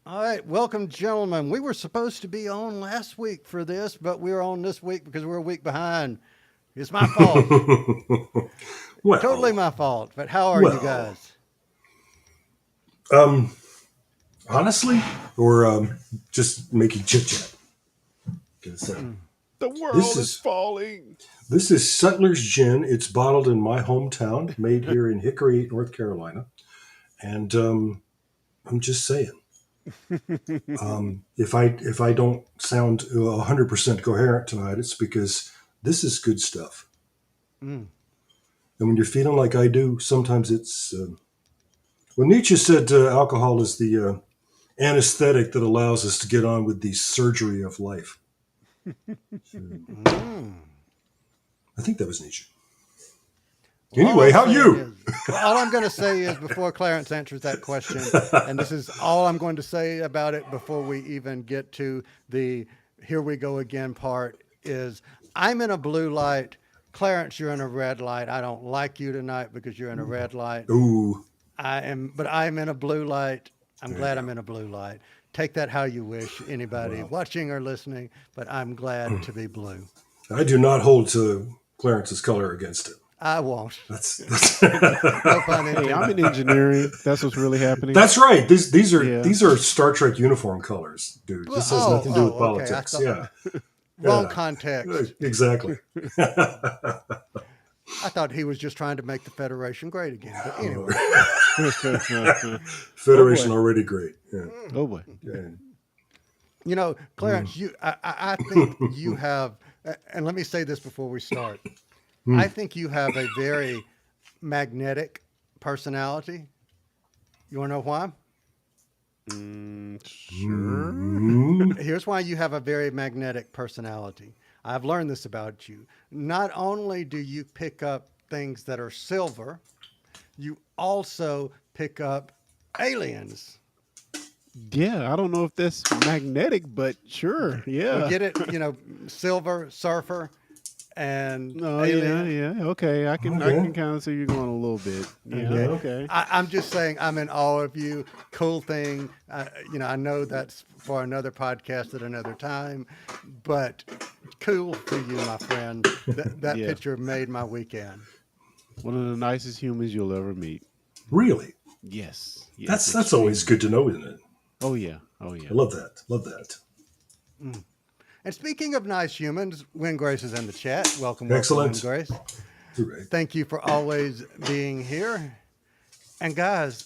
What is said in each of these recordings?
All right, welcome, gentlemen. We were supposed to be on last week for this, but we were on this week because we're a week behind. It's my fault. Totally well, my fault. But how are you well, guys? um, honestly, or just making chit chat. Because Mm. The this world is is falling. this is Sutler's Gin. It's bottled in my hometown, made here in Hickory, North Carolina, and I'm just saying. If I don't sound 100% coherent tonight, it's because this is good stuff. Mm. And when you're feeling like I do, sometimes it's. Well, Nietzsche said alcohol is the anesthetic that allows us to get on with the surgery of life. So, Mm. I think that was Nietzsche. Well, all Anyway, I'm how saying you? is, well, all I'm going to say is before Clarence answers that question, and this is all I'm going to say about it before we even get to the here we go again part is I'm in a blue light. Clarence, you're in a red light. I don't like you tonight because you're in a red light. Ooh, But I'm in a blue light. I'm there you glad I'm go. in a blue light. Take that how you wish, anybody Well, watching or listening, but I'm glad to be blue. I do not hold to Clarence's color against it. I won't. That's No pun Hey, I'm in intended. engineering. That's what's really happening. that's right. These are Yeah. these are Star Trek uniform colors, dude. But, This has nothing to do with okay. I politics. thought Yeah, wrong yeah, context. exactly. I thought he was just trying to make the Federation great again. But anyway, Oh Federation boy. already great. Yeah. Oh boy. And, Clarence, I think you have, and let me say this before we start. I mm, think you have a very magnetic personality. You want to know why? Sure. mm, Here's why you have a very magnetic personality. I've learned this about you. Not only do you pick up things that are silver, you also pick up aliens. Yeah, I don't know if that's magnetic, but sure. You Yeah. get it? Silver, surfer, and Oh yeah, alien. yeah. Okay. I okay. can kind of see you going a little bit. Yeah. Okay. Yeah. Okay. I'm just saying I'm in awe of you. Cool thing. I know that's for another podcast at another time, but cool for you, my friend. That Yeah. picture made my weekend. One of the nicest humans you'll ever meet. Really? Yes. Yes. That's always Extremely. good to know, isn't it? Oh yeah. Oh I yeah. love that. Love that. Mm. And speaking of nice humans, Win Grace is in the chat. Welcome, welcome, Win Excellent. Grace. Hooray. Thank you for always being here. And guys,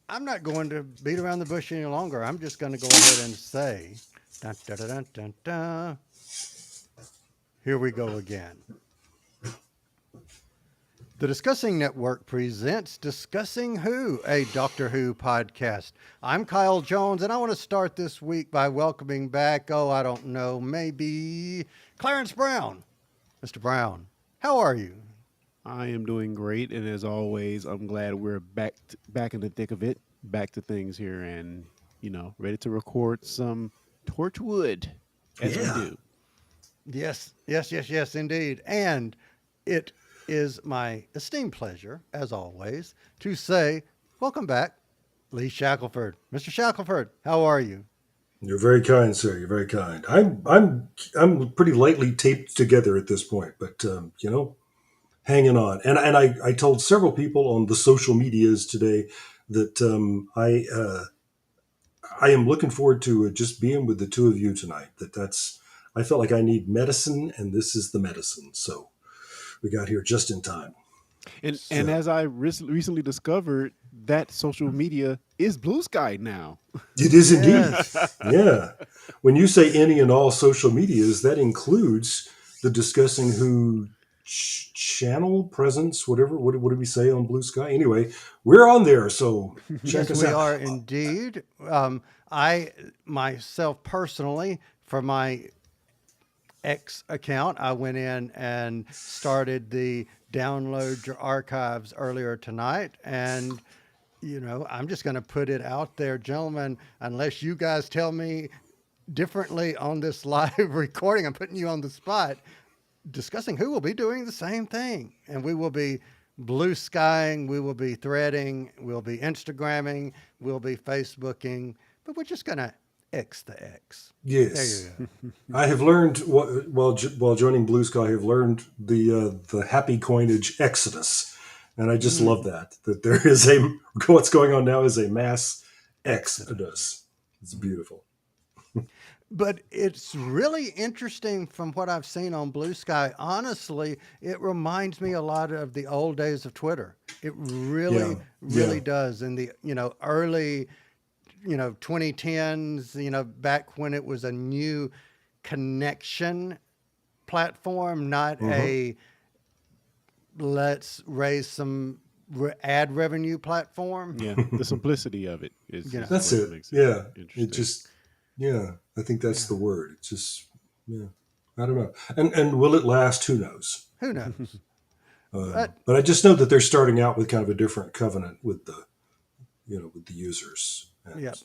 I'm not going to beat around the bush any longer. I'm just going to go ahead and say, dun, dun, dun, dun, dun, dun. Here we go again. The Discussing Network presents Discussing Who, a Doctor Who podcast. I'm Kyle Jones, and I want to start this week by welcoming back, I don't know, maybe Clarence Brown. Mr. Brown, how are you? I am doing great, and as always, I'm glad we're back in the thick of it, back to things here, and ready to record some Torchwood as we Yeah. do. Yes, yes, yes, yes, indeed. And it is my esteemed pleasure, as always, to say, welcome back, Lee Shackelford. Mr. Shackelford, how are you? You're very kind, sir. You're very kind. I'm pretty lightly taped together at this point, but hanging on. And I told several people on the social medias today that I am looking forward to just being with the two of you tonight. That's I felt like I need medicine, and this is the medicine. So we got here just in time. And So as I recently discovered, that social media is Blue Sky now. it is indeed. Yes. Yeah. When you say any and all social medias, that includes the Discussing Who channel presence, whatever. What do we say on Blue Sky? Anyway, we're on there, so check Yes, us we out. are indeed. I myself personally, for my X account, I went in and started the download your archives earlier tonight. And, I'm just going to put it out there, gentlemen, unless you guys tell me differently on this live recording, I'm putting you on the spot. Discussing Who will be doing the same thing. And we will be blue skying, we will be threading, we'll be Instagramming, we'll be Facebooking, but we're just going to X the X. There you Yes. go. I have learned while joining Blue Sky, I have learned the happy coinage exodus, and I just love that there is a what's going on now is a mass Exodus. exodus. It's beautiful. But it's really interesting from what I've seen on Blue Sky. Honestly, it reminds me a lot of the old days of Twitter. It Yeah, really, yeah. really does. In the early 2010s, back when it was a new connection platform, not Hmm. a let's raise some ad revenue platform. Yeah, the simplicity of it You know, is That's what it. makes it Yeah, it interesting. just yeah. I think that's the yeah. word. It's just yeah. I don't know. And will it last? Who knows? Who knows? But But I just know that they're starting out with kind of a different covenant with the with the users. yeah, And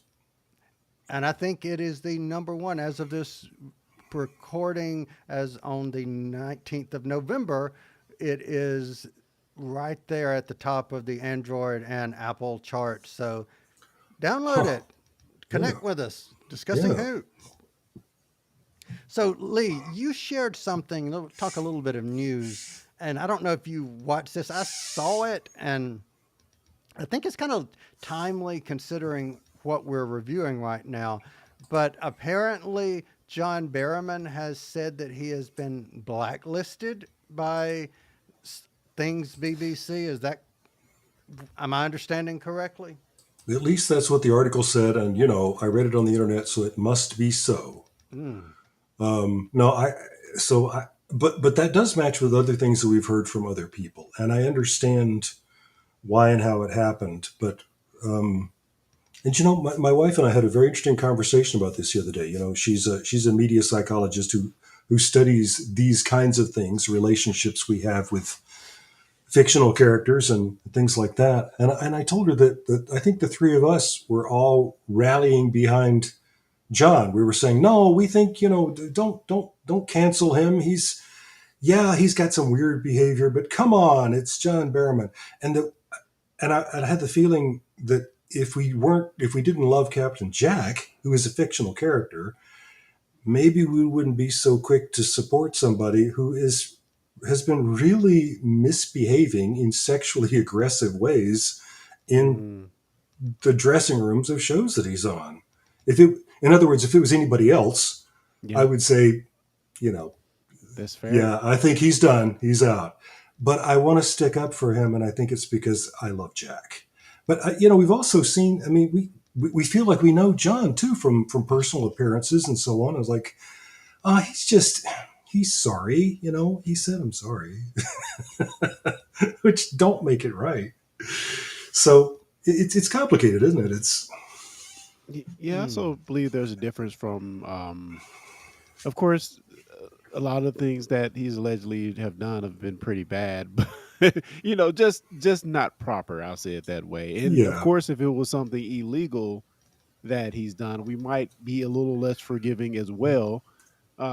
and I think it is the number one as of this recording, as on the 19th of November. It is right there at the top of the Android and Apple charts. So download huh? it, Yeah, connect with us, discussing yeah. who. So Lee, you shared something. Talk a little bit of news, and I don't know if you watched this. I saw it, and I think it's kind of timely considering what we're reviewing right now. But apparently, John Barrowman has said that he has been blacklisted by Things BBC. Is that, am I understanding correctly? At least that's what the article said, and I read it on the internet, so it must be so. Mm. No, but that does match with other things that we've heard from other people, and I understand why and how it happened. But and my wife and I had a very interesting conversation about this the other day. She's a media psychologist who studies these kinds of things, relationships we have with fictional characters and things like that. And I told her that I think the three of us were all rallying behind John. We were saying, no, we think, don't cancel him. He's got some weird behavior, but come on, it's John Barrowman. And I had the feeling that if we didn't love Captain Jack, who is a fictional character, maybe we wouldn't be so quick to support somebody who has been really misbehaving in sexually aggressive ways in Mm, the dressing rooms of shows that he's on. In other words, if it was anybody else, I yeah, would say, you know, that's fair. yeah, I think he's done. He's out. But I want to stick up for him, and I think it's because I love Jack. But we've also seen. I mean, we feel like we know John too from personal appearances and so on. I was like, he's sorry. He said I'm sorry, which don't make it right. So it's complicated, isn't it? It's Yeah, I Mm. also believe there's a difference from, of course, a lot of things that he's allegedly have done have been pretty bad, but just not proper. I'll say it that way. And of yeah. course, if it was something illegal that he's done, we might be a little less forgiving as well.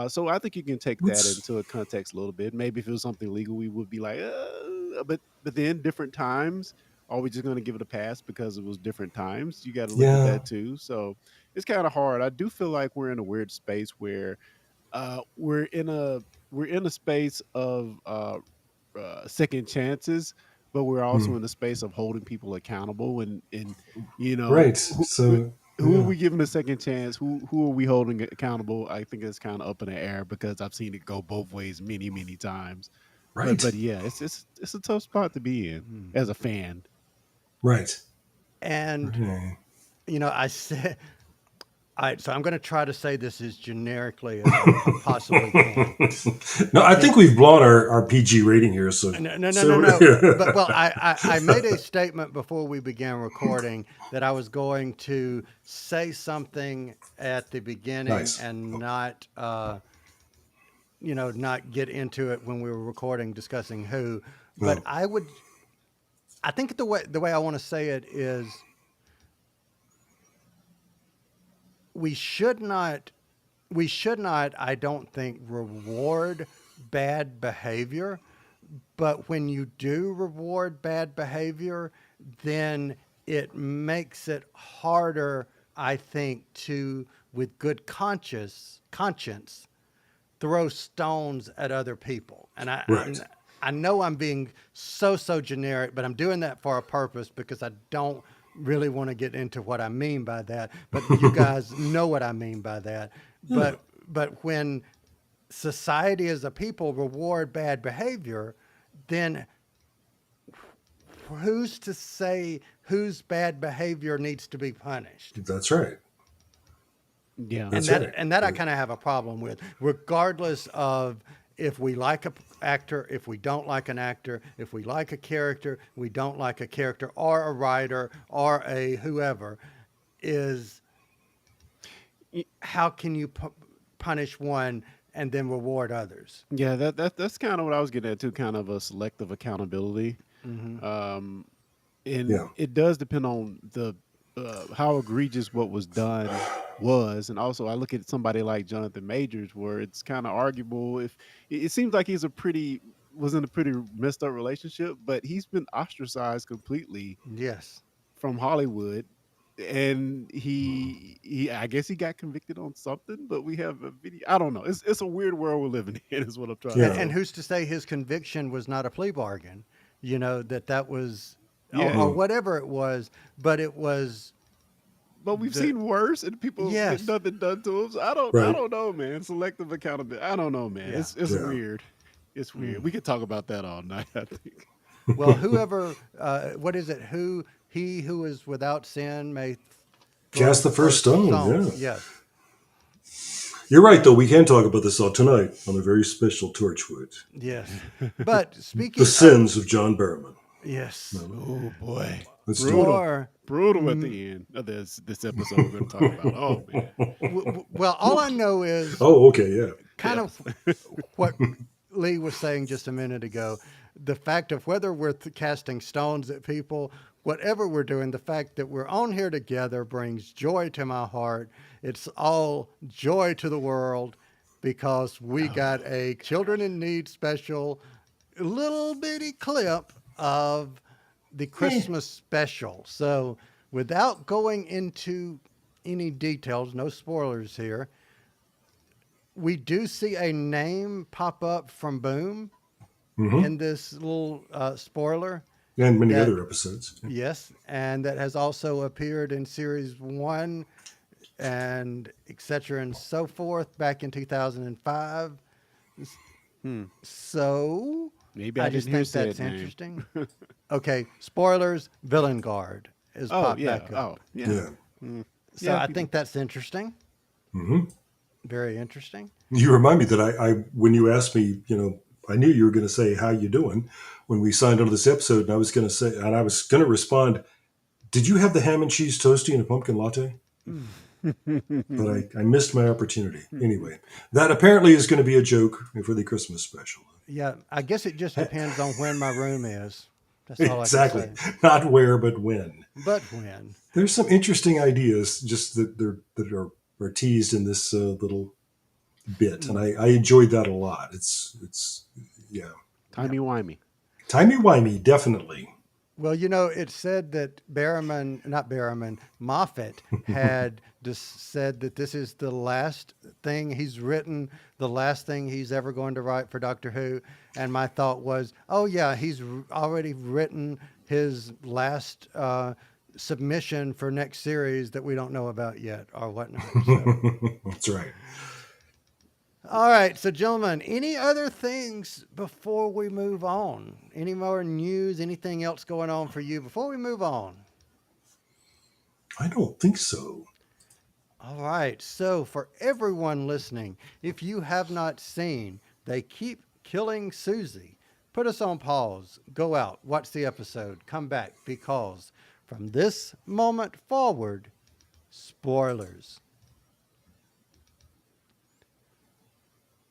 So I think you can take that What's into a context a little bit. Maybe if it was something legal, we would be like, but then different times, are we just going to give it a pass because it was different times? You got to look at yeah. that too. So it's kind of hard. I do feel like we're in a weird space where we're in a space of second chances, but we're also Hmm. in a space of holding people accountable. And you know Right. So who are yeah. we giving a second chance? Who are we holding accountable? I think it's kind of up in the air because I've seen it go both ways many times. But Right. yeah, it's a tough spot to be in Mm. as a fan. Right. And Right. I said, all right, so I'm going to try to say this as generically as I possibly can. No, I You know, think we've blown our PG rating here. So, no, no, no, no, so no. But well, I made a statement before we began recording that I was going to say something at the beginning nice. and not, not get into it when we were recording discussing who. But Oh, I think the way I want to say it is we should not I don't think, reward bad behavior, But when you do reward bad behavior, then it makes it harder, I think, to, with good conscience, throw stones at other people. And Right. I know I'm being so generic, but I'm doing that for a purpose because I don't really want to get into what I mean by that. But you guys know what I mean by that. Yeah. But when society as a people reward bad behavior, then who's to say whose bad behavior needs to be punished? That's right. Yeah. That's and that right. and that I kind of have a problem with, regardless of if we like a actor, if we don't like an actor, if we like a character, we don't like a character, or a writer, or a whoever, is how can you punish one and then reward others? Yeah, that's kind of what I was getting at too, kind of a selective accountability. Um, and Yeah. it does depend on the how egregious what was done was, and also I look at somebody like Jonathan Majors, where it's kind of arguable if it seems like he's a pretty was in a pretty messed up relationship, but he's been ostracized completely Yes. from Hollywood. And he I guess he got convicted on something, but we have a video. I don't know. It's a weird world we're living in, is what I'm trying to Yeah. And say. who's to say his conviction was not a plea bargain? You know, that was, Yeah. or whatever it was, but it was But we've the, seen worse, and people get yes. nothing done to them. So I Right. don't know, man. Selective accountability. I don't know, man. Yeah. It's Yeah. weird. It's weird. We could talk about that all night, I think. Well, whoever, what is it? He who is without sin may throw Cast the the first first stone. stone. Yeah. Yes. You're right, though. We can talk about this all tonight on a very special Torchwood. Yes. But The speaking of, sins of John Barrowman. yes, Oh boy, Let's do it. brutal, for, brutal at the end of this episode we're going to talk about. Oh man, well, all I know is Oh, okay. Yeah. kind yeah, of what Lee was saying just a minute ago. The fact of whether we're casting stones at people, whatever we're doing, the fact that we're on here together brings joy to my heart. It's all joy to the world because we got a Children in Need special, little bitty clip of the Christmas special. So, without going into any details, no spoilers here, we do see a name pop up from Boom Hmm. in this little spoiler. And many That, other episodes. yes, and that has also appeared in series one and etc. and so forth back in 2005. hmm. So Maybe I I just didn't hear think that's said name. interesting. Okay, spoilers. Villain Guard is Oh popped yeah, back up. oh yeah. Yeah. So Yeah, I people- think that's interesting. Hmm. Very interesting. You remind me that I when you asked me, I knew you were going to say how you doing when we signed on to this episode, and I was going to say, and I was going to respond, did you have the ham and cheese toasty and a pumpkin latte? But I missed my opportunity. Anyway, that apparently is going to be a joke for the Christmas special. Yeah, I guess it just depends on when my room is. That's all Exactly. I can say. Not where, but when. But when. There's some interesting ideas just that are teased in this little bit, and I enjoyed that a lot. It's yeah, Timey wimey. timey wimey, definitely. Well, it said that Moffat had just said that this is the last thing he's written, the last thing he's ever going to write for Doctor Who. And my thought was, oh, yeah, he's already written his last submission for next series that we don't know about yet or whatnot. So. That's right. All right, so gentlemen, any other things before we move on? Any more news, anything else going on for you before we move on? I don't think so. All right, so for everyone listening, if you have not seen They Keep Killing Suzie, put us on pause, go out, watch the episode, come back, because from this moment forward, spoilers.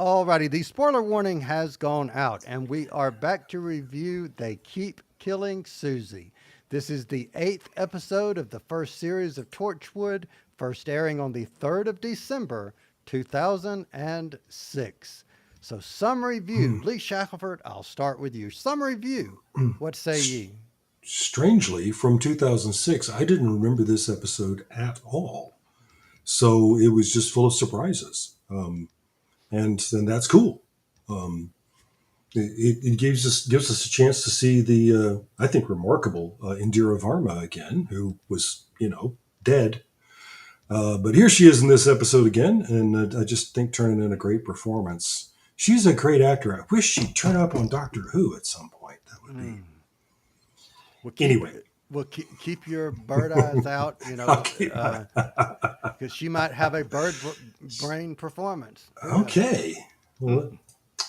Alrighty, the spoiler warning has gone out, and we are back to review They Keep Killing Suzie. This is the 8th episode of the first series of Torchwood, first airing on the 3rd of December, 2006. So, summary view. Lee Shackelford, I'll start with you. Summary view. What say ye? Strangely, from 2006, I didn't remember this episode at all. So it was just full of surprises. And that's cool. Um, it gives us a chance to see the I think remarkable Indira Varma again, who was dead, but here she is in this episode again, and I just think turning in a great performance. She's a great actor. I wish she'd turn up on Doctor Who at some point. That would be Mm. Well, keep anyway. well keep your bird eyes out. Okay, Because she might have a brain performance. Who knows? okay. Well,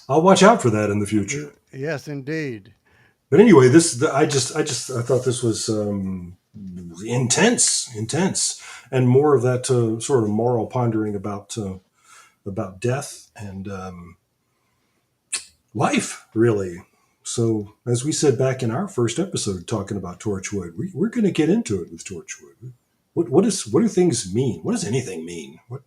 I'll watch out for that in the future. Yes, indeed. But anyway, I thought this was intense, and more of that sort of moral pondering about death and life, really. So, as we said back in our first episode talking about Torchwood, we're going to get into it with Torchwood. What do things mean? What does anything mean? What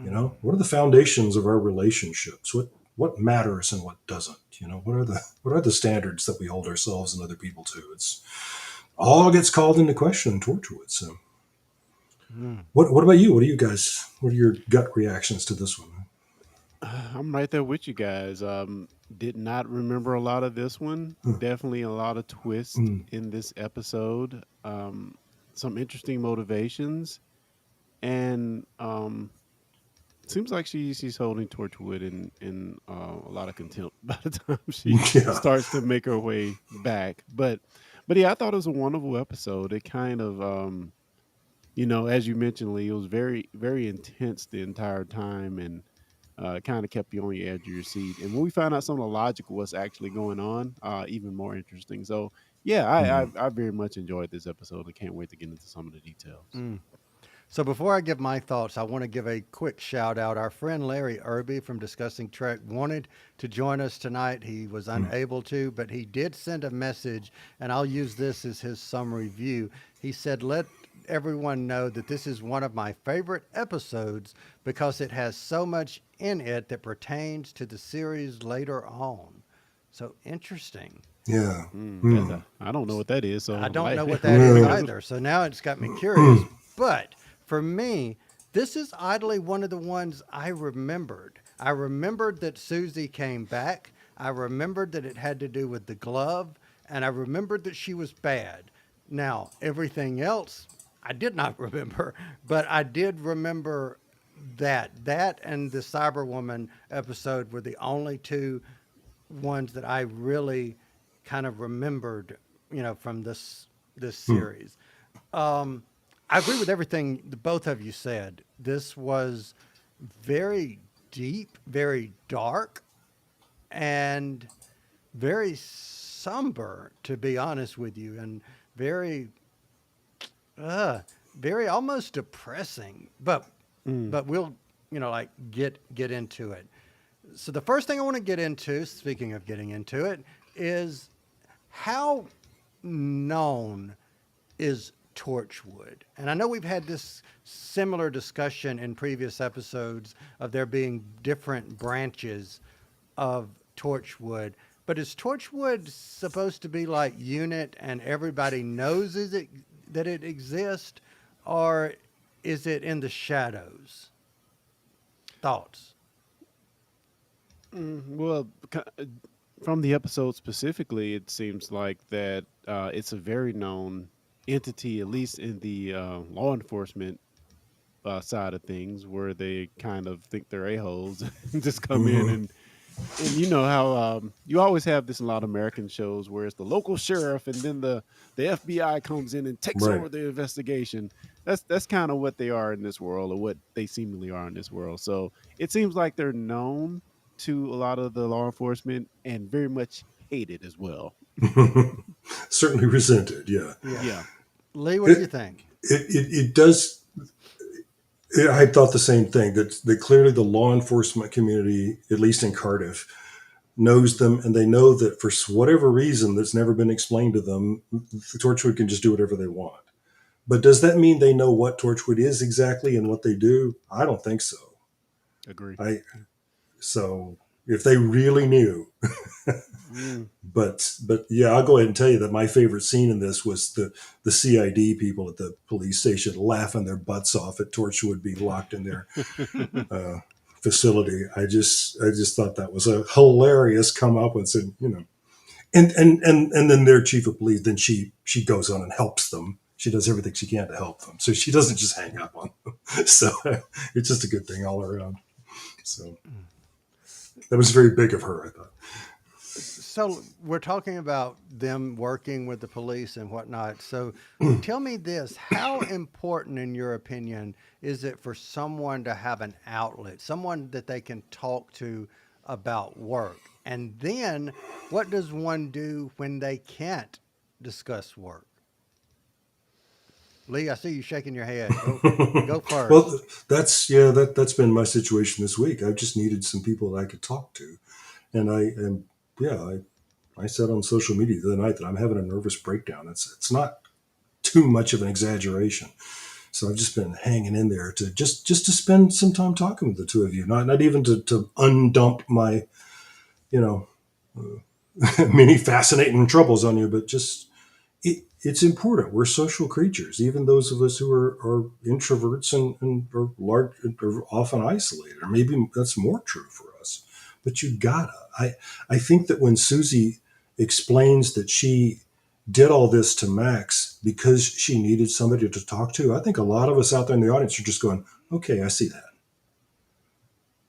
are the foundations of our relationships? What matters and what doesn't? What are the standards that we hold ourselves and other people to? It's all gets called into question in Torchwood. So, Mm. what about you? What are your gut reactions to this one? I'm right there with you guys. Did not remember a lot of this one. Hmm. Definitely a lot of twists Hmm. in this episode. Some interesting motivations, and seems like she's holding Torchwood in a lot of contempt by the time she Yeah. starts to make her way back. But yeah, I thought it was a wonderful episode. It kind of as you mentioned, Lee, it was very very intense the entire time, and kind of kept you on your edge of your seat. And when we found out some of the logic of what's actually going on, even more interesting. So yeah, I, I Hmm. I very much enjoyed this episode. I can't wait to get into some of the details. Mm. So before I give my thoughts, I want to give a quick shout out. Our friend Larry Irby from Discussing Trek wanted to join us tonight. He was Hmm. unable to, but he did send a message, and I'll use this as his summary view. He said, "Let everyone know that this is one of my favorite episodes because it has so much in it that pertains to the series later on." So interesting. Yeah. That's Hmm. I don't know what that is. So I don't know what that is Yeah. either. So now it's got me curious. But for me, this is oddly one of the ones I remembered. I remembered that Susie came back. I remembered that it had to do with the glove. And I remembered that she was bad. Now, everything else, I did not remember. But I did remember that. That and the Cyberwoman episode were the only two ones that I really kind of remembered, from this Hmm. series. Um, I agree with everything the both of you said. This was very deep, very dark, and very somber, to be honest with you, and very, uh, very almost depressing. Mm, But we'll, like get into it. So the first thing I want to get into, speaking of getting into it, is how known is Torchwood? And I know we've had this similar discussion in previous episodes of there being different branches of Torchwood. But is Torchwood supposed to be like Unit and everybody knows that it exists? Or is it in the shadows? Thoughts? well, from the episode specifically, it seems like that it's a very known entity, at least in the law enforcement side of things, where they kind of think they're a-holes and just come in Hmm. and you know how you always have this in a lot of American shows where it's the local sheriff and then the FBI comes in and takes Right. over the investigation. That's kind of what they are in this world, or what they seemingly are in this world. So it seems like they're known to a lot of the law enforcement and very much hated as well. Certainly resented. Yeah. Yeah. Yeah. Lee, what do you It think? it does. I thought the same thing that clearly the law enforcement community, at least in Cardiff, knows them, and they know that for whatever reason that's never been explained to them, Torchwood can just do whatever they want. But does that mean they know what Torchwood is exactly and what they do? I don't think so. Agree. I so if they really knew. Mm. But yeah, I'll go ahead and tell you that my favorite scene in this was the CID people at the police station laughing their butts off at Torchwood being locked in their uh, facility. I just thought that was a hilarious come up with, and and then their chief of police, then she goes on and helps them. She does everything she can to help them, so she doesn't just hang up on them. So it's just a good thing all around. So that was very big of her, I thought. So we're talking about them working with the police and whatnot. So tell me this: how important, in your opinion, is it for someone to have an outlet, someone that they can talk to about work? And then, what does one do when they can't discuss work? Lee, I see you shaking your head. Go Well, first. that's been my situation this week. I've just needed some people that I could talk to, and yeah, I said on social media the other night that I'm having a nervous breakdown. It's not too much of an exaggeration. So I've just been hanging in there to just to spend some time talking with the two of you, not even to undump my you know many fascinating troubles on you, but just it's important. We're social creatures. Even those of us who are introverts and are often isolated, or maybe that's more true for us. But you gotta. I think that when Susie explains that she did all this to Max because she needed somebody to talk to, I think a lot of us out there in the audience are just going, "Okay, I see that."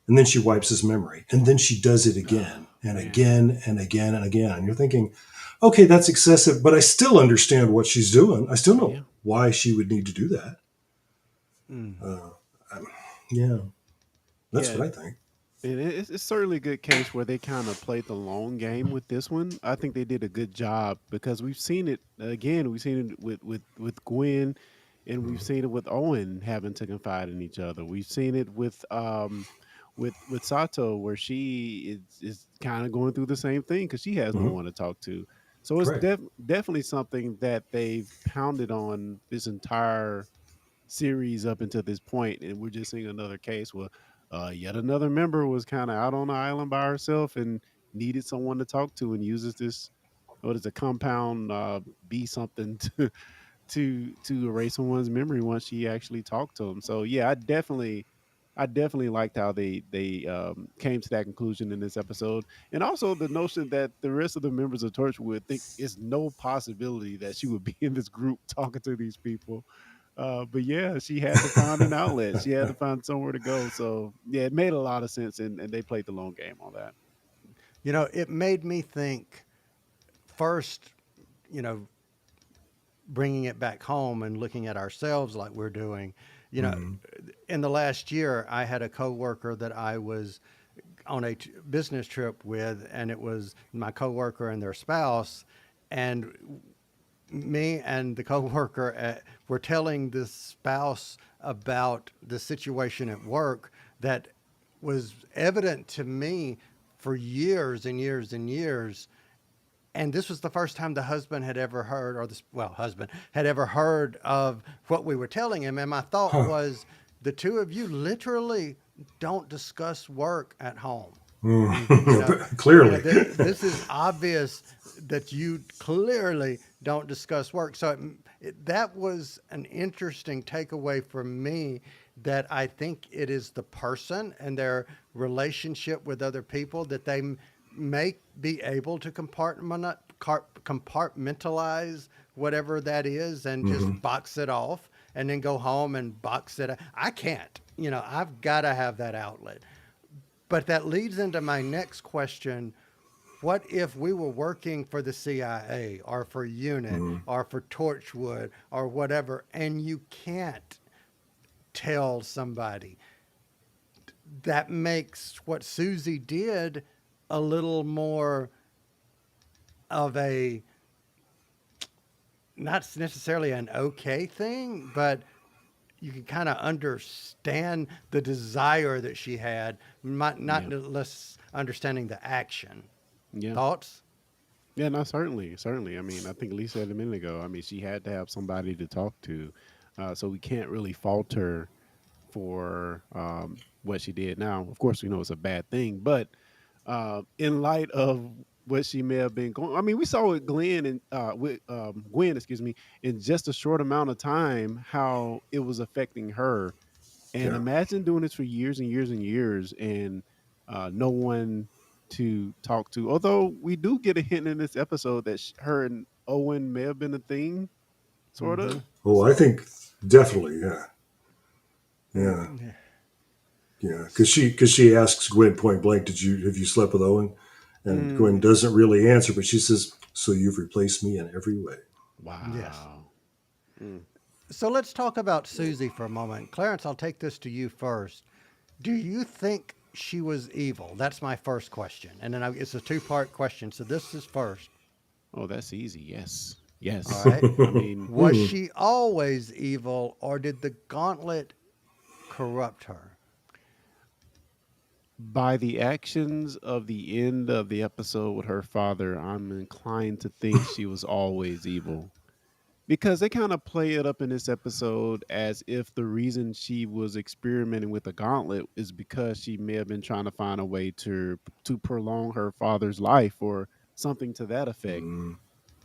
And then she wipes his memory, and then she does it Oh again and man. again and again and again. And you're thinking, okay, that's excessive, but I still understand what she's doing. I still know Yeah. why she would need to do that. Mm. Uh, yeah, that's Yeah. what I think. And it's certainly a good case where they kind of played the long game with this one. I think they did a good job because we've seen it again. We've seen it with Gwen, and we've seen it with Owen having to confide in each other. We've seen it with Sato, where she is kind of going through the same thing because she has no Mm-hmm. one to talk to. So it's Right. definitely something that they've pounded on this entire series up until this point, and we're just seeing another case where yet another member was kind of out on the island by herself and needed someone to talk to, and uses this what is a compound be something to erase someone's memory once she actually talked to him. So yeah, I definitely liked how they came to that conclusion in this episode, and also the notion that the rest of the members of Torchwood think it's no possibility that she would be in this group talking to these people. But yeah, she had to find an outlet. She had to find somewhere to go. So yeah, it made a lot of sense, and they played the long game on that. It made me think first, you know, bringing it back home and looking at ourselves like we're doing. You know, Mm-hmm. in the last year, I had a coworker that I was on a business trip with, and it was my coworker and their spouse, and me and the coworker were telling the spouse about the situation at work that was evident to me for years and years and years. And this was the first time the husband had ever heard, or this, well, husband had ever heard of what we were telling him. And my thought Huh. was, the two of you literally don't discuss work at home. You know, Mm. Clearly. this is obvious that you clearly don't discuss work. So that was an interesting takeaway for me, that I think it is the person and their relationship with other people that they may be able to compartmentalize whatever that is and Mm-hmm. just box it off and then go home and box it. I can't. I've got to have that outlet. But that leads into my next question. What if we were working for the CIA or for UNIT Mm-hmm. or for Torchwood or whatever, and you can't tell somebody? That makes what Susie did a little more of a, not necessarily an okay thing, but you can kind of understand the desire that she had, not Yeah, less understanding the action. yeah, Thoughts? yeah. No, certainly, certainly. I mean, I think Lisa said a minute ago. I mean, she had to have somebody to talk to, so we can't really fault her for what she did. Now, of course, we know it's a bad thing, but in light of what she may have been going. I mean, we saw with Glenn and with Gwen, excuse me, in just a short amount of time how it was affecting her. And Yeah. imagine doing this for years and years and years, and no one to talk to. Although we do get a hint in this episode that her and Owen may have been a thing, sort Mm-hmm. of. Oh, I So think definitely. Yeah. Yeah. Mm, Yeah. Because she asks Gwen point blank, have you slept with Owen? And Gwen mm, doesn't really answer, but she says, "So you've replaced me in every way." yes. wow. Mm. So let's talk about Susie for a moment. Clarence, I'll take this to you first. Do you think she was evil? That's my first question. And then it's a two-part question. So this is first. Oh, that's easy. Yes, All yes. right. I mean, Was she always evil, or did the gauntlet corrupt her? by the actions of the end of the episode with her father, I'm inclined to think she was always evil. Because they kind of play it up in this episode as if the reason she was experimenting with the gauntlet is because she may have been trying to find a way to prolong her father's life or something to that effect. Mm,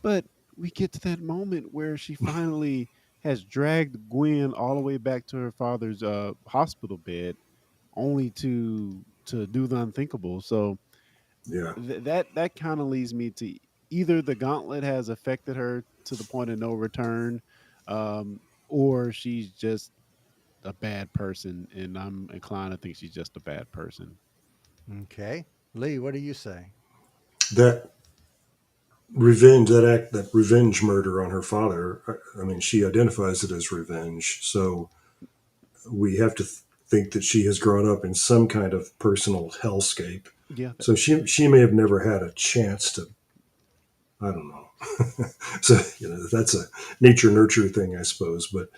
But we get to that moment where she finally has dragged Gwen all the way back to her father's hospital bed, only to do the unthinkable. So yeah. that kind of leads me to either the gauntlet has affected her to the point of no return, um, or she's just a bad person, and I'm inclined to think she's just a bad person. Okay. Lee, what do you say? That that revenge murder on her father. I mean, she identifies it as revenge. So we have to think that she has grown up in some kind of personal hellscape. Yeah. So she may have never had a chance to. I don't know. So that's a nature nurture thing, I suppose. But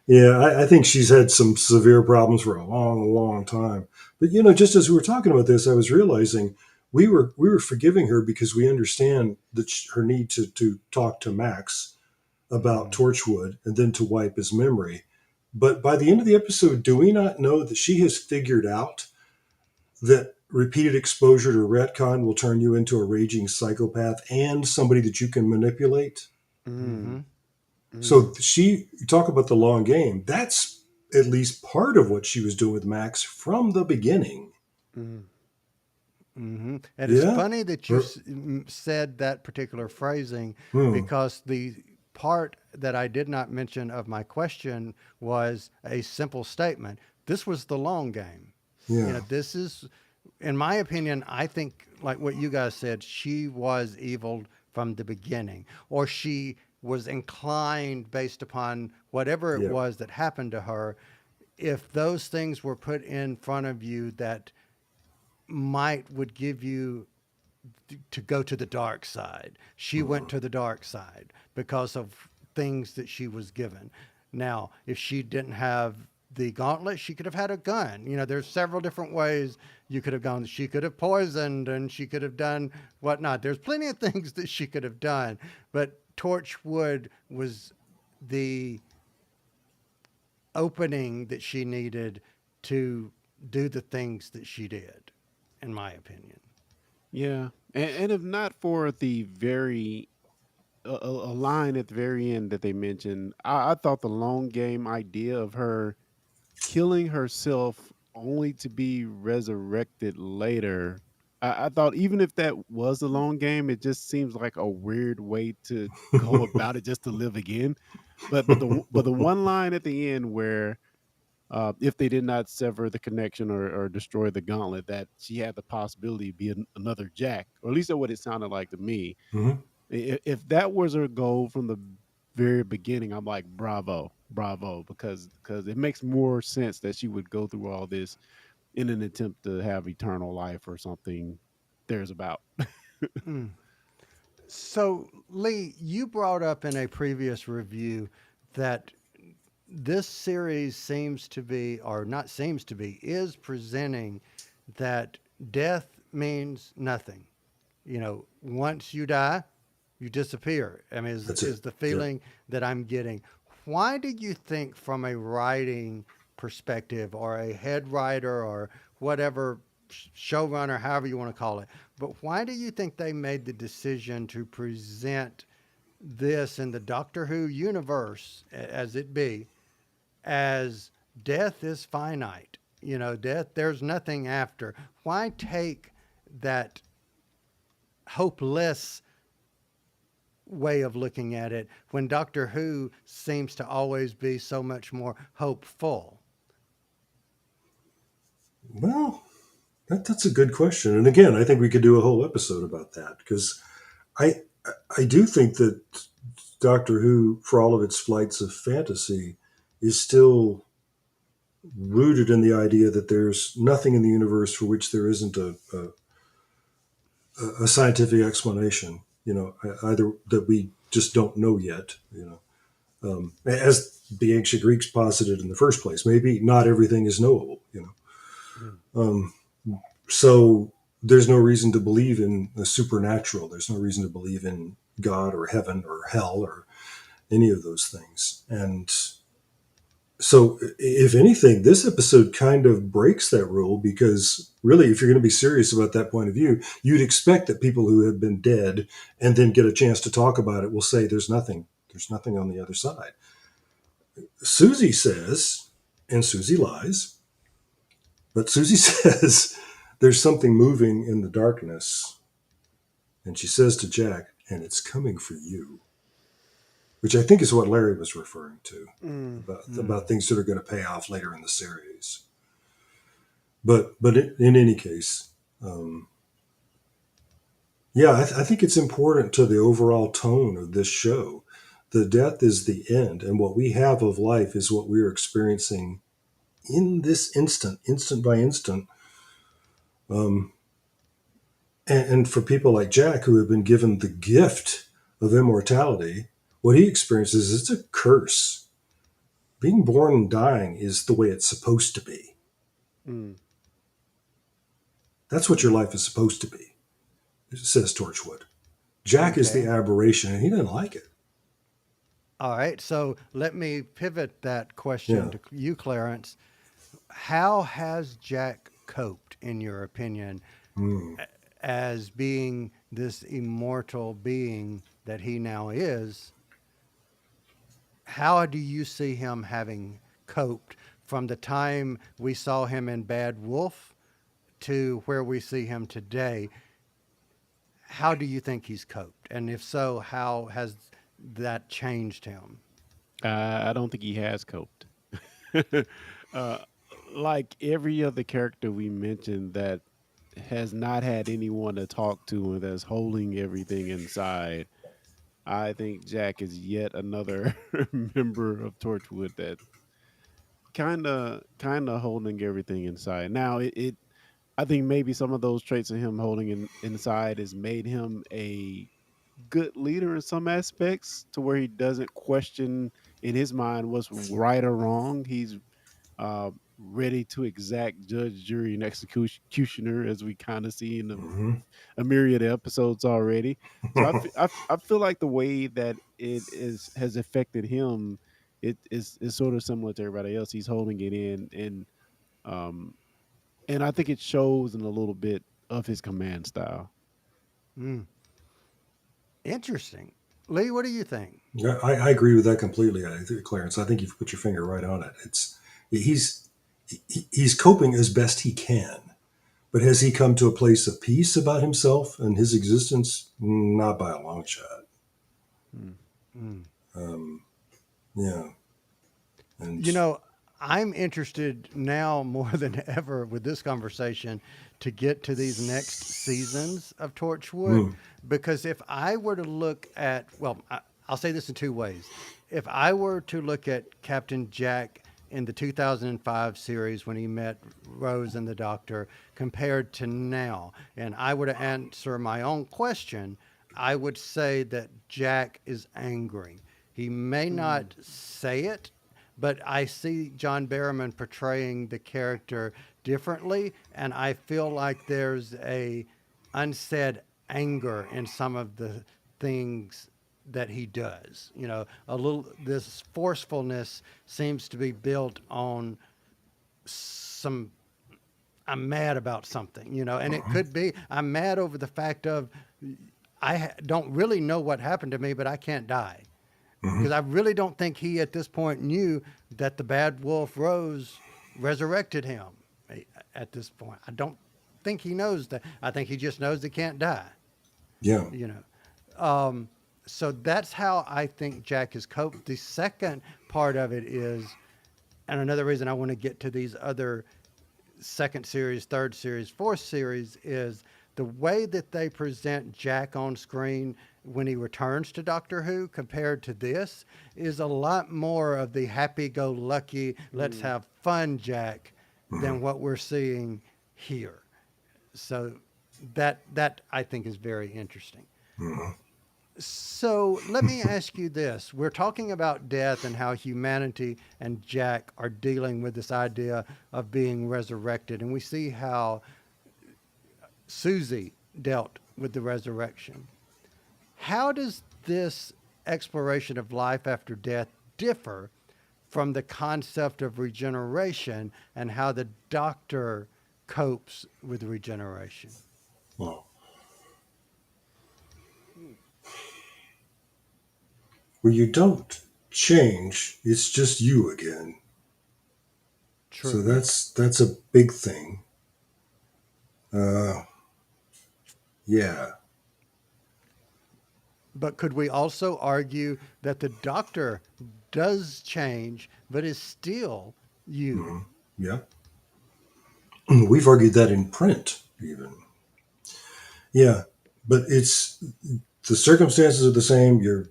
yeah, I think she's had some severe problems for a long, long time. But just as we were talking about this, I was realizing we were forgiving her because we understand that her need to talk to Max about Mm, Torchwood and then to wipe his memory. But by the end of the episode, do we not know that she has figured out that repeated exposure to retcon will turn you into a raging psychopath and somebody that you can manipulate? mm-hmm. Mm, mm, So you talk about the long game. That's at least part of what she was doing with Max from the beginning. mm, Mm-hmm. And it's Yeah. funny that you Or- said that particular phrasing hmm. because the part that I did not mention of my question was a simple statement. This was the long game. Yeah. This is, in my opinion, I think, like what you guys said, she was evil from the beginning, or she was inclined based upon whatever it Yeah. was that happened to her. If those things were put in front of you that might would give you to go to the dark side. She went to the dark side because of things that she was given. Now, if she didn't have the gauntlet, she could have had a gun. There's several different ways you could have gone. She could have poisoned and she could have done whatnot. There's plenty of things that she could have done, but Torchwood was the opening that she needed to do the things that she did, in my opinion. yeah. And if not for the very a line at the very end that they mentioned, I thought the long game idea of her killing herself only to be resurrected later. I thought even if that was a long game, it just seems like a weird way to go about it just to live again. But the one line at the end where if they did not sever the connection or destroy the gauntlet, that she had the possibility to be another Jack, or at least that's what it sounded like to me. Hmm. If that was her goal from the very beginning, I'm like, bravo, bravo, because it makes more sense that she would go through all this in an attempt to have eternal life or something. There's about. Mm. So, Lee, you brought up in a previous review that this series seems to be, or not seems to be, is presenting that death means nothing. Once you die, you disappear. I mean, That's it. is the Yeah. feeling that I'm getting. Why do you think, from a writing perspective, or a head writer, or whatever showrunner, however you want to call it. But why do you think they made the decision to present this in the Doctor Who universe, as it be, as death is finite? You know, death, there's nothing after. Why take that hopeless way of looking at it when Doctor Who seems to always be so much more hopeful? Well, that's a good question. And again, I think we could do a whole episode about that because I I do think that Doctor Who, for all of its flights of fantasy, is still rooted in the idea that there's nothing in the universe for which there isn't a scientific explanation. You know, either that we just don't know yet. You know, as the ancient Greeks posited in the first place, maybe not everything is knowable. You Mm. know, so there's no reason to believe in the supernatural. There's no reason to believe in God or heaven or hell or any of those things. And so, if anything, this episode kind of breaks that rule because really, if you're going to be serious about that point of view, you'd expect that people who have been dead and then get a chance to talk about it will say there's nothing on the other side. Susie says, and Susie lies, but Susie says there's something moving in the darkness. And she says to Jack, and it's coming for you, which I think is what Larry was referring to Mm. about things that are going to pay off later in the series. But in any case, um, yeah, I think it's important to the overall tone of this show. The death is the end, and what we have of life is what we're experiencing in this instant, instant by instant. Um, and for people like Jack, who have been given the gift of immortality, what he experiences is a curse. Being born and dying is the way it's supposed to be. Mm. That's what your life is supposed to be, says Torchwood. Jack is the Okay. aberration, and he didn't like it. All right. So let me pivot that question Yeah. to you, Clarence. How has Jack coped, in your opinion, Mm. as being this immortal being that he now is? How do you see him having coped from the time we saw him in Bad Wolf to where we see him today? How do you think he's coped? And if so, how has that changed him? I don't think he has coped. uh, like every other character we mentioned that has not had anyone to talk to and that's holding everything inside, I think Jack is yet another member of Torchwood that kind of holding everything inside. Now it I think maybe some of those traits of him holding inside has made him a good leader in some aspects to where he doesn't question in his mind what's right or wrong. He's ready to exact judge, jury, and executioner, as we kind of see in Hmm. a myriad of episodes already. So I feel like the way that it is has affected him, it is sort of similar to everybody else. He's holding it in, um, and I think it shows in a little bit of his command style. Mm, interesting. Lee, what do you think? Yeah, I agree with that completely, Clarence. I think you've put your finger right on it. He's he's coping as best he can, but has he come to a place of peace about himself and his existence? Not by a long shot. Mm. Mm. Um, yeah, and You know, I'm interested now more than ever with this conversation to get to these next seasons of Torchwood mm, because if I were to look at, well, I'll say this in two ways. If I were to look at Captain Jack in the 2005 series when he met Rose and the Doctor compared to now, and I were to answer my own question, I would say that Jack is angry. He may Mm. not say it, but I see John Barrowman portraying the character differently, and I feel like there's a unsaid anger in some of the things that he does. You know, a little this forcefulness seems to be built on some I'm mad about something, and it could be I'm mad over the fact of don't really know what happened to me, but I can't die because I really don't think he at this point knew that the bad wolf Rose resurrected him. At this point, I don't think he knows that. I think he just knows he can't die. Yeah. You know, um, so that's how I think Jack has coped. The second part of it is, and another reason I want to get to these other second series, third series, fourth series is the way that they present Jack on screen when he returns to Doctor Who compared to this is a lot more of the happy-go-lucky, let's Mm. have fun Jack Mm-hmm. than what we're seeing here. So that I think is very interesting. Mm-hmm. So let me ask you this. We're talking about death and how humanity and Jack are dealing with this idea of being resurrected. And we see how Susie dealt with the resurrection. How does this exploration of life after death differ from the concept of regeneration and how the doctor copes with regeneration? Well, Hmm. where you don't change, it's just you again. So True. that's a big thing. Uh, yeah. But could we also argue that the doctor does change, but is still you? Hmm. Yeah. We've argued that in print, even. Yeah. But it's the circumstances are the same. You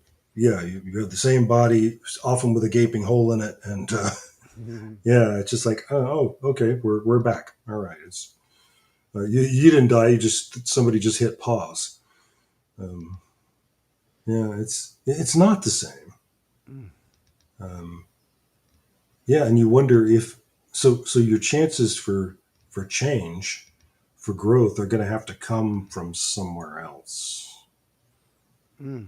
have the same body, often with a gaping hole in it, and yeah, it's just like, okay, we're back. All right, it's you didn't die. You just somebody just hit pause. Um, yeah, it's not the same. Mm. Um, yeah, and you wonder if so your chances for change, for growth, are going to have to come from somewhere else. Mm.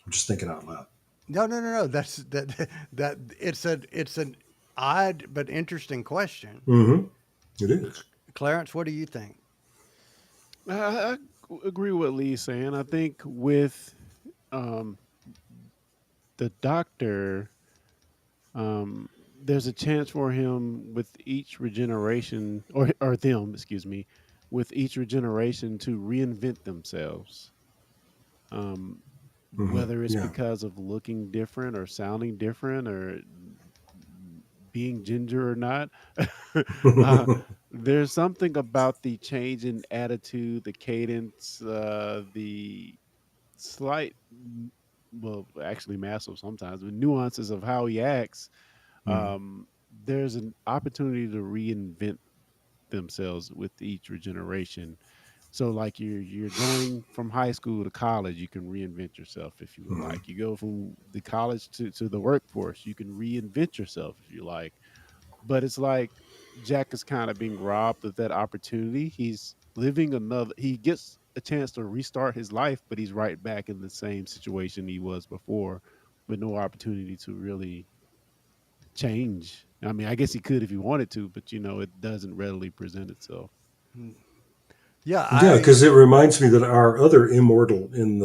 I'm just thinking out loud. No, no, no, no. That it's an odd but interesting question. Mm-hmm. It is. Clarence, what do you think? I agree with what Lee's saying. I think with um, the doctor, um, there's a chance for him with each regeneration, or them, excuse me, with each regeneration to reinvent themselves. Um, Mm-hmm. whether it's Yeah. because of looking different or sounding different or being ginger or not. uh, there's something about the change in attitude, the cadence, the slight, well, actually massive sometimes, but nuances of how he acts. Mm-hmm. Um, there's an opportunity to reinvent themselves with each regeneration. So like you're going from high school to college, you can reinvent yourself if you would Mm-hmm. like. You go from the college to the workforce, you can reinvent yourself if you like. But it's like Jack is kind of being robbed of that opportunity. He's living another he gets a chance to restart his life, but he's right back in the same situation he was before with no opportunity to really change. I mean, I guess he could if he wanted to, but it doesn't readily present itself. Mm. Yeah, Yeah, I because it reminds me that our other immortal in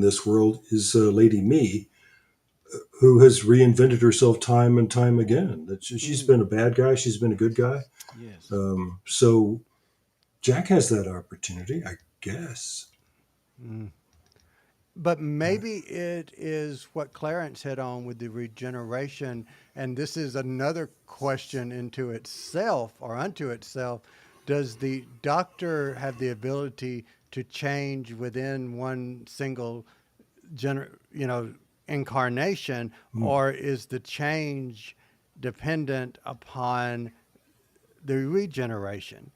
this world is Lady Me, who has reinvented herself time and time again. That she's Mm, been a bad guy, she's been a good guy. yes. So Jack has that opportunity, I guess. mm. But maybe it is what Clarence hit on with the regeneration, and this is another question into itself or unto itself. Does the doctor have the ability to change within one single incarnation, Mm, or is the change dependent upon the regeneration?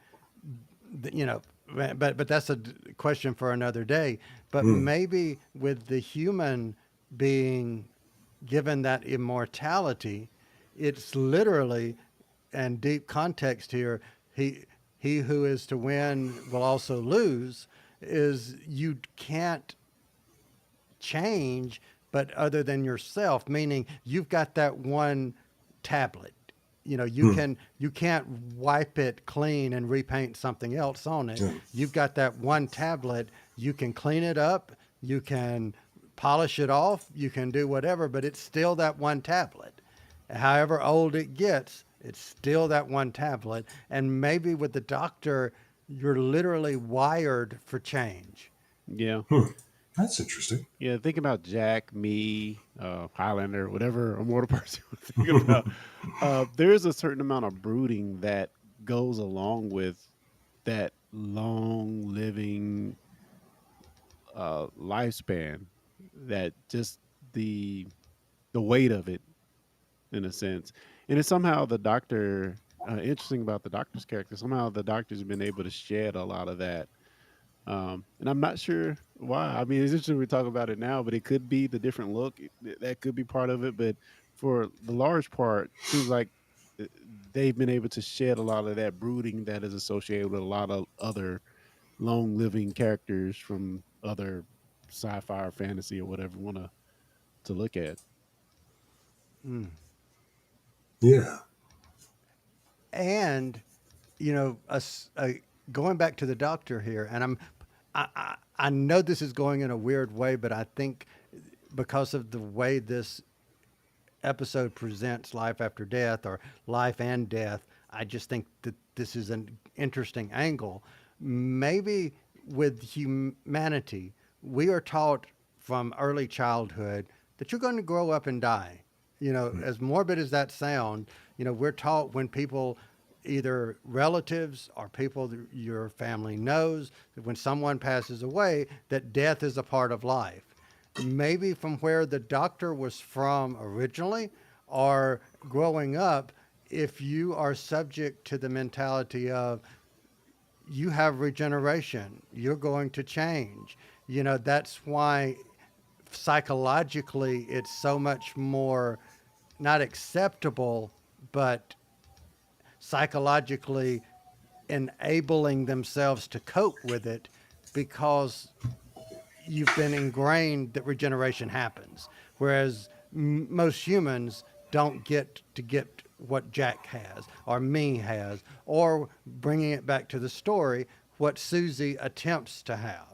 You know, but that's a question for another day. But mm, maybe with the human being given that immortality, it's literally, and deep context here, he who is to win will also lose. Is you can't change, but other than yourself, meaning you've got that one tablet Hmm. you can't wipe it clean and repaint something else on it. Yeah. You've got that one tablet. You can clean it up. You can polish it off. You can do whatever, but it's still that one tablet. However old it gets, it's still that one tablet. And maybe with the doctor, you're literally wired for change. Yeah. Hmm. That's interesting. Yeah, think about Jack, me, Highlander, whatever immortal person you think about. There is a certain amount of brooding that goes along with that long living lifespan. That just the the weight of it, in a sense, and it's somehow the doctor. Interesting about the doctor's character. Somehow the doctor's been able to shed a lot of that. And I'm not sure why. I mean, it's interesting we talk about it now, but it could be the different look. That could be part of it. But for the large part, seems like uh, they've been able to shed a lot of that brooding that is associated with a lot of other long living characters from other sci-fi or fantasy or whatever you want to look at. Mm. Yeah. And going back to the doctor here, and I know this is going in a weird way, but I think because of the way this episode presents life after death or life and death, I just think that this is an interesting angle. Maybe with humanity, we are taught from early childhood that you're going to grow up and die. As morbid as that sounds, we're taught when people, either relatives or people that your family knows, that when someone passes away, that death is a part of life. Maybe from where the doctor was from originally or growing up, if you are subject to the mentality of you have regeneration, you're going to change. That's why psychologically it's so much more not acceptable, but psychologically enabling themselves to cope with it because you've been ingrained that regeneration happens. Whereas most humans don't get what Jack has or me has, or bringing it back to the story, what Susie attempts to have.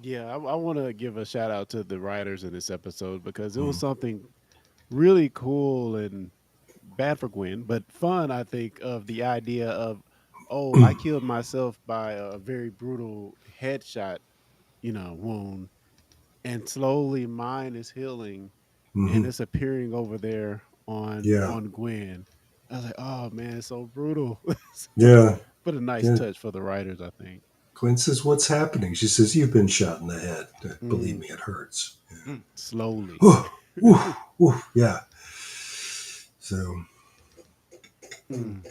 Yeah, I want to give a shout out to the writers in this episode because it was Hmm. something really cool and bad for Gwen, but fun, I think, of the idea of, oh, I killed myself by a very brutal headshot, wound, and slowly mine is healing and Hmm. it's appearing over there Yeah. on Gwen. I was like, oh man, it's so brutal. Yeah. But a nice Yeah. touch for the writers, I think. Gwen says, "What's happening?" She says, "You've been shot in the head. Believe Mm, me, it hurts." slowly. Whew, whew, whew, yeah. So, Mm.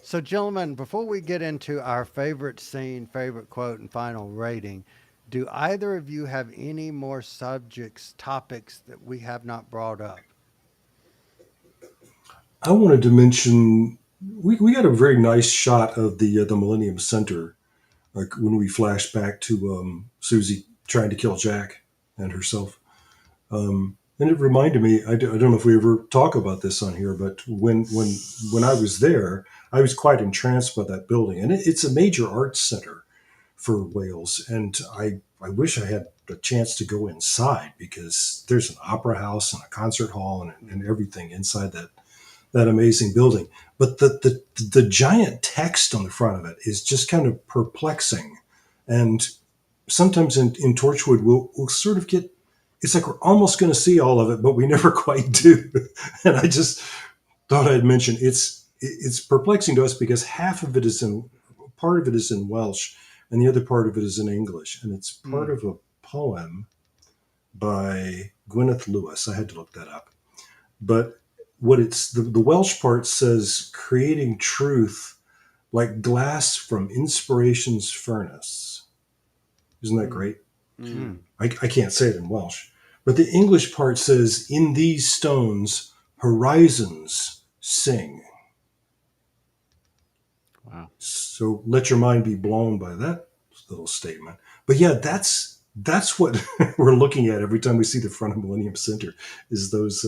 So, gentlemen, before we get into our favorite scene, favorite quote, and final rating, do either of you have any more subjects, topics that we have not brought up? I wanted to mention we got a very nice shot of the Millennium Center, like when we flash back to Susie trying to kill Jack and herself. And it reminded me. I don't know if we ever talk about this on here, but when I was there, I was quite entranced by that building, and it's a major arts center for Wales. And I wish I had a chance to go inside because there's an opera house and a concert hall and everything inside that amazing building. But the giant text on the front of it is just kind of perplexing. And sometimes in Torchwood, we'll sort of get, it's like we're almost going to see all of it, but we never quite do. And I just thought I'd mention it's perplexing to us because half of it is in part of it is in Welsh and the other part of it is in English, and it's part Mm. of a poem by Gwyneth Lewis. I had to look that up, but what it's the Welsh part says, creating truth like glass from inspiration's furnace. Isn't that Mm. great? Mm, Mm. I can't say it in Welsh, but the English part says, in these stones horizons sing. wow. So let your mind be blown by that little statement. But yeah, that's what we're looking at every time we see the front of Millennium Center is those.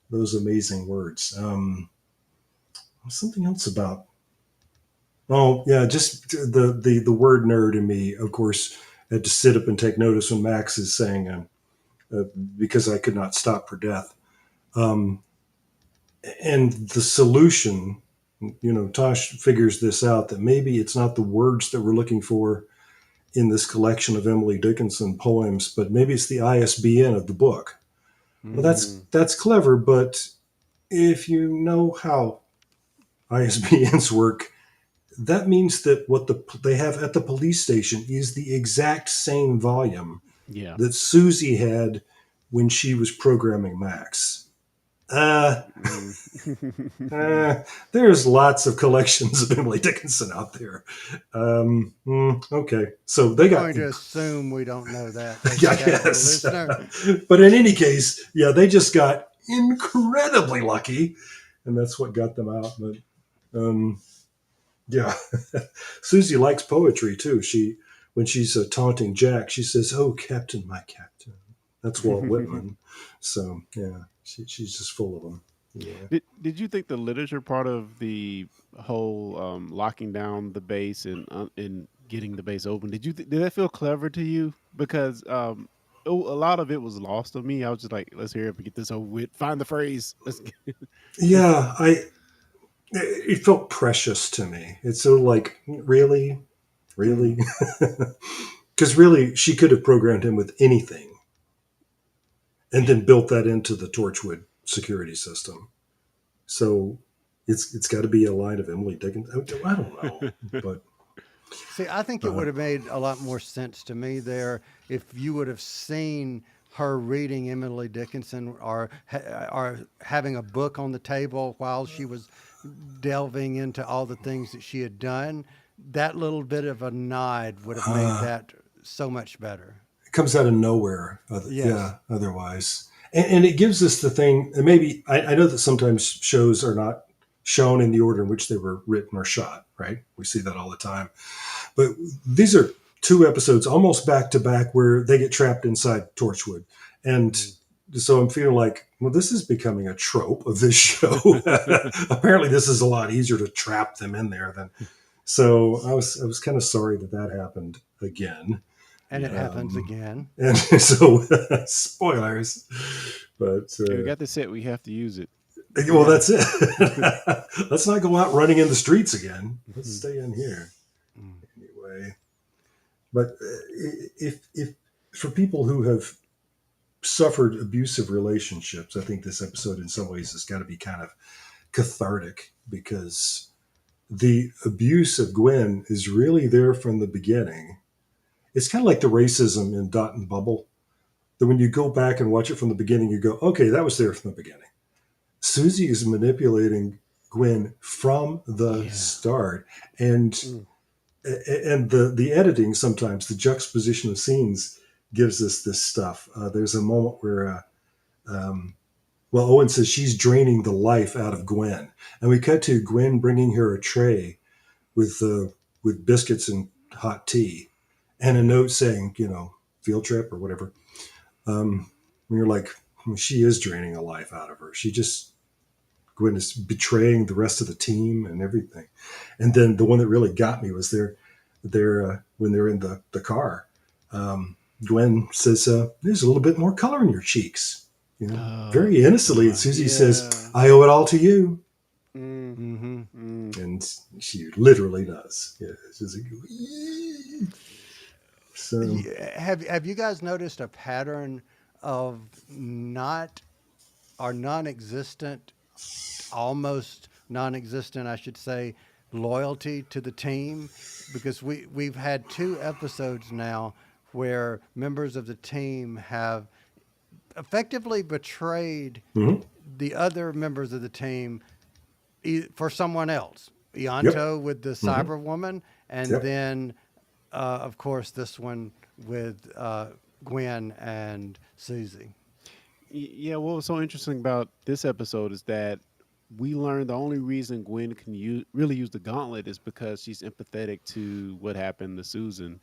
those amazing words. Something else about. Oh yeah, just the word nerd in me. Of course, had to sit up and take notice when Max is saying, uh, "Because I could not stop for death." Um, and the solution, Tosh figures this out that maybe it's not the words that we're looking for in this collection of Emily Dickinson poems, but maybe it's the ISBN of the book. Well, that's Mm, that's clever, but if you know how ISBNs work, that means that what they have at the police station is the exact same volume yeah. that Susie had when she was programming Max. Uh, Mm. there's lots of collections of Emily Dickinson out there. Okay, so We're they got, going to assume we don't know that. They yeah, I say that for the guess. listener. But in any case, yeah, they just got incredibly lucky, and that's what got them out. But um, yeah, Susie likes poetry too. When she's taunting Jack, she says, "Oh, Captain, my Captain." That's Walt Whitman. So yeah, she's just full of them. Yeah. Did you think the literature part of the whole locking down the base and getting the base open, did that feel clever to you? Because a lot of it was lost on me. I was just like, let's hear it and get this over with. Find the phrase. Let's get. Yeah, I it felt precious to me. It's sort of like, really, Mm. really, because really she could have programmed him with anything and then built that into the Torchwood security system. So it's got to be a line of Emily Dickinson. I don't know, but See, I think it uh, would have made a lot more sense to me there if you would have seen her reading Emily Dickinson or having a book on the table while she was delving into all the things that she had done. That little bit of a nod would have made uh, that so much better. it comes out of nowhere. Yes. Yeah, otherwise, and it gives us the thing. And maybe I know that sometimes shows are not shown in the order in which they were written or shot. Right? We see that all the time. But these are two episodes almost back to back where they get trapped inside Torchwood. And Mm. so I'm feeling like, well, this is becoming a trope of this show. Apparently, this is a lot easier to trap them in there than. So I was kind of sorry that that happened again. And it Yeah. happens again. And so spoilers, but Hey, we got the set. We have to use it. well, Yeah. that's it. Let's not go out running in the streets again. Let's stay in here Mm. anyway. But if for people who have suffered abusive relationships, I think this episode in some ways has got to be kind of cathartic because the abuse of Gwen is really there from the beginning. It's kind of like the racism in Dot and Bubble. That when you go back and watch it from the beginning, you go, okay, that was there from the beginning. Susie is manipulating Gwen from the Yeah. start, and Mm. the editing sometimes the juxtaposition of scenes gives us this stuff. There's a moment where Owen says she's draining the life out of Gwen, and we cut to Gwen bringing her a tray with biscuits and hot tea, and a note saying, field trip or whatever. And you're like, she is draining a life out of her. Gwen is betraying the rest of the team and everything. And then the one that really got me was when they're in the car. Gwen says, "There's a little bit more color in your cheeks," very innocently. And God. Susie says, Yeah. "I owe it all to you," Mm, Mm-hmm. mm. and she literally does. Yeah, she's like, so Have you guys noticed a pattern of not or non-existent, almost non-existent, I should say, loyalty to the team? Because we've had two episodes now where members of the team have effectively betrayed mhm. the other members of the team for someone else. Yep, Ianto with the hmm, cyber woman, and yep. then, of course, this one with Gwen and Susie. Yeah, what was so interesting about this episode is that we learned the only reason Gwen can really use the gauntlet is because she's empathetic to what happened to Susan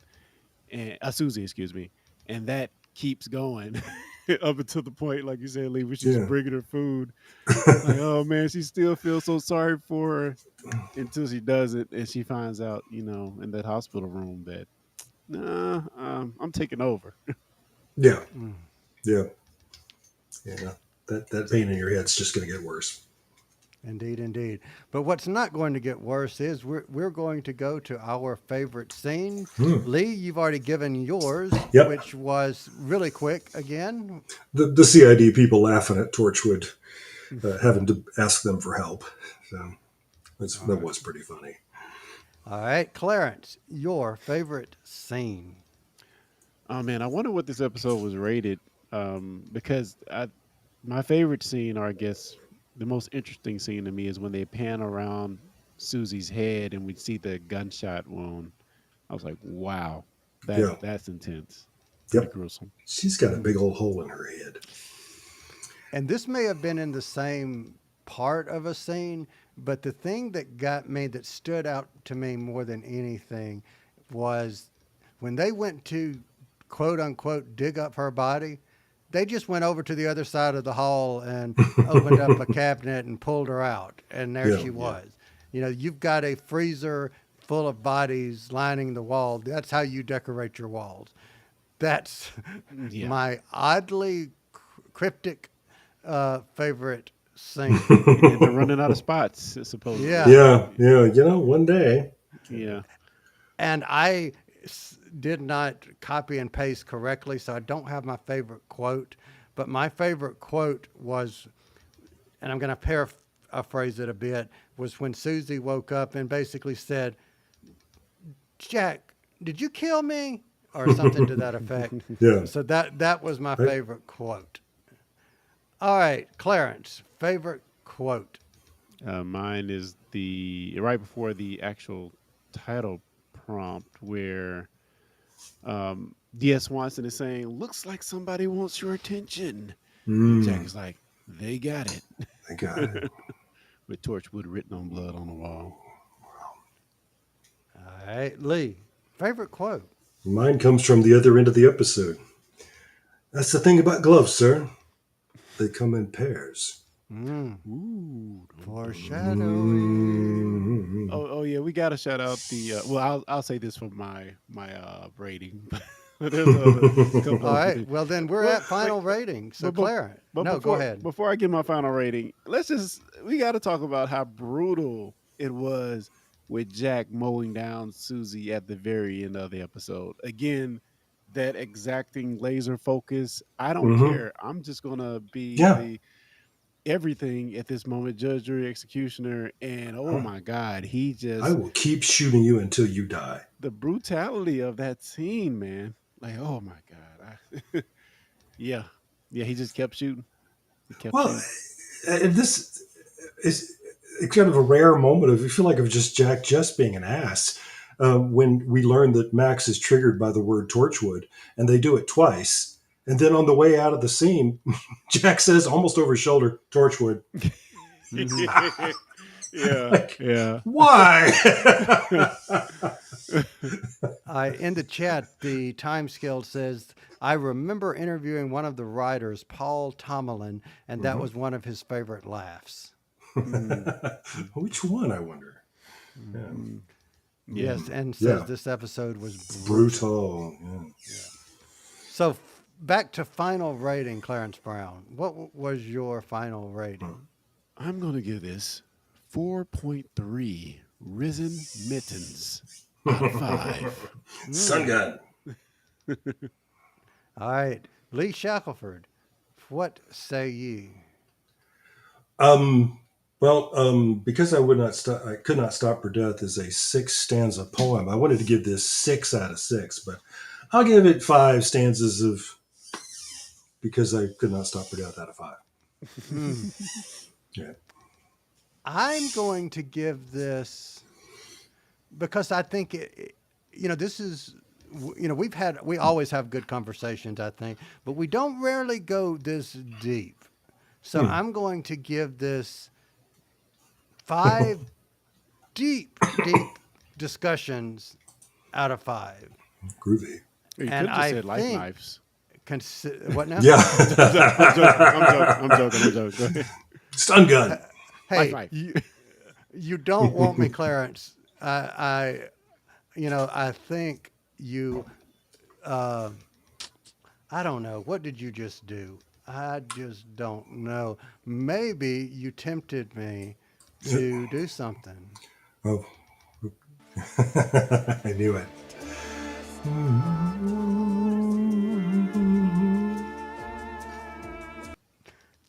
and Susie, excuse me, and that keeps going. Up until the point, like you said, Lee, when she's Yeah. bringing her food. Like, oh man, she still feels so sorry for her until she does it, and she finds out, in that hospital room that, nah, I'm taking over. Yeah. Mm. Yeah. Yeah. That pain in your head's just going to get worse. Indeed, indeed. But what's not going to get worse is we're going to go to our favorite scene. Hmm. Lee, you've already given yours, Yep. which was really quick again. The CID people laughing at Torchwood, having to ask them for help. So All that right. was pretty funny. All right, Clarence, your favorite scene. Oh man, I wonder what this episode was rated. Because my favorite scene, or I guess the most interesting scene to me, is when they pan around Susie's head and we see the gunshot wound. I was like, wow, Yeah. that's intense, pretty Yep. gruesome. She's got a big old hole in her head. And this may have been in the same part of a scene, but the thing that got me, that stood out to me more than anything, was when they went to quote unquote dig up her body. They just went over to the other side of the hall and opened up a cabinet and pulled her out. And there Yeah. she Yeah, was. You know, you've got a freezer full of bodies lining the wall. That's how you decorate your walls. That's yeah. my oddly cryptic favorite scene. And they're running out of spots, supposedly. Yeah. Yeah. Yeah. One day. Yeah. And did not copy and paste correctly, so I don't have my favorite quote. But my favorite quote was, and I'm going to paraphrase it a bit, was when Susie woke up and basically said, "Jack, did you kill me?" or something to that effect. Yeah. So that was my Right. favorite quote. All right, Clarence, favorite quote. Mine is the right before the actual title prompt where DS Swanson is saying, "Looks like somebody wants your attention," and Jack Mm, is like, "They got it," I got it. with Torchwood written on blood on the wall. All right, Lee, favorite quote. Mine comes from the other end of the episode. That's the thing about gloves, sir. They come in pairs. Mm, Ooh, dun, dun. Mm. Oh yeah, we gotta shout out the. Well, I'll say this for my rating, but there's a couple All other right, things. well then we're Well, at wait, final rating. So but Clarence, but no, go before ahead. before I give my final rating, we got to talk about how brutal it was with Jack mowing down Susie at the very end of the episode. Again, that exacting laser focus. I don't Hmm. care. I'm just gonna be Yeah. the everything at this moment, judge, jury, executioner, and oh my God, he I just will keep shooting you until you die. the brutality of that scene, man. Like, oh my God, yeah, yeah, he just kept shooting. He kept Well, shooting. this is kind of a rare moment of, you feel like, of just Jack just being an ass. When we learn that Max is triggered by the word Torchwood, and they do it twice. And then on the way out of the scene, Jack says, almost over his shoulder, Torchwood. Hmm. Yeah, Like, yeah. why? In the chat, the time scale says, I remember interviewing one of the writers, Paul Tomalin, and that Mhm. was one of his favorite laughs. Mm, Which one, I wonder? Yeah. mm, yeah. Yes, and says Yeah. this episode was brutal. Brutal. Yeah. Yeah. So back to final rating, Clarence Brown. What was your final rating? I'm gonna give this 4.3 risen mittens out of five. Sun Mm. gun. All right, Lee Shackelford, what say ye? Um, because I could not stop her death is a six stanza poem. I wanted to give this 6 out of 6, but I'll give it 5 stanzas of because I could not stop her death out of 5. Mm. Yeah. I'm going to give this because I think this is we always have good conversations, I think, but we don't rarely go this deep. So Hmm. I'm going to give this 5 deep discussions out of 5. Groovy. You And could have just I said life think knives. What now? Yeah. I'm joking. Go ahead. Stun gun. High Hey, five. you don't want me, Clarence. I think you. Uh, I don't know. What did you just do? I just don't know. Maybe you tempted me to do something. Oh, I knew it.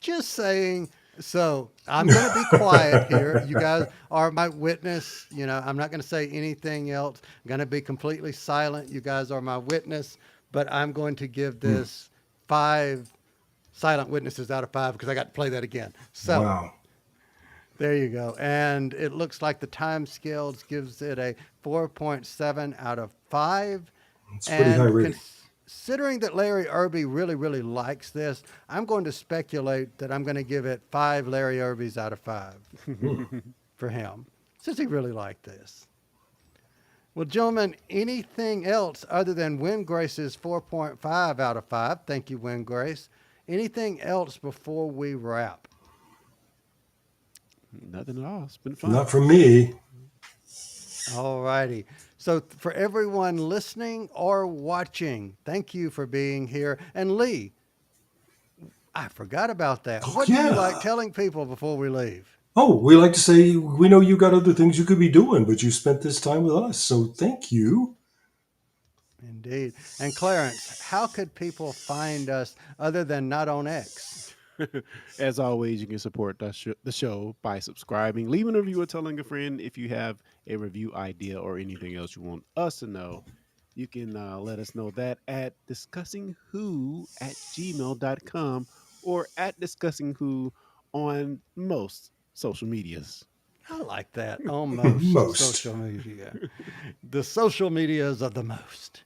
Just saying. So I'm going to be quiet here. You guys are my witness. I'm not going to say anything else. I'm going to be completely silent. You guys are my witness. But I'm going to give this 5 silent witnesses out of 5 because I got to play that again. So Wow. there you go. And it looks like the time scales gives it a 4.7 out of 5. It's pretty high And rating. considering that Larry Irby really, really likes this, I'm going to speculate that I'm going to give it 5 Larry Irbys out of 5 for him, since he really liked this. Well, gentlemen, anything else other than Wingrace's 4.5 out of 5? Thank you, Wingrace. Anything else before we wrap? Nothing at all. It's been fun. Not from me. All righty. So for everyone listening or watching, thank you for being here. And Lee, I forgot about that. Oh, What do you yeah. like telling people before we leave? Oh, we like to say we know you got other things you could be doing, but you spent this time with us, so thank you. Indeed. And Clarence, how could people find us other than not on X? As always, you can support the show by subscribing, leaving a review, or telling a friend. If you have a review idea or anything else you want us to know, you can let us know that at discussingwho@gmail.com or at discussingwho on most social medias. I like that. Almost Most. social media. The social medias are the most.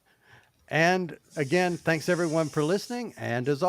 And again, thanks everyone for listening. And as always,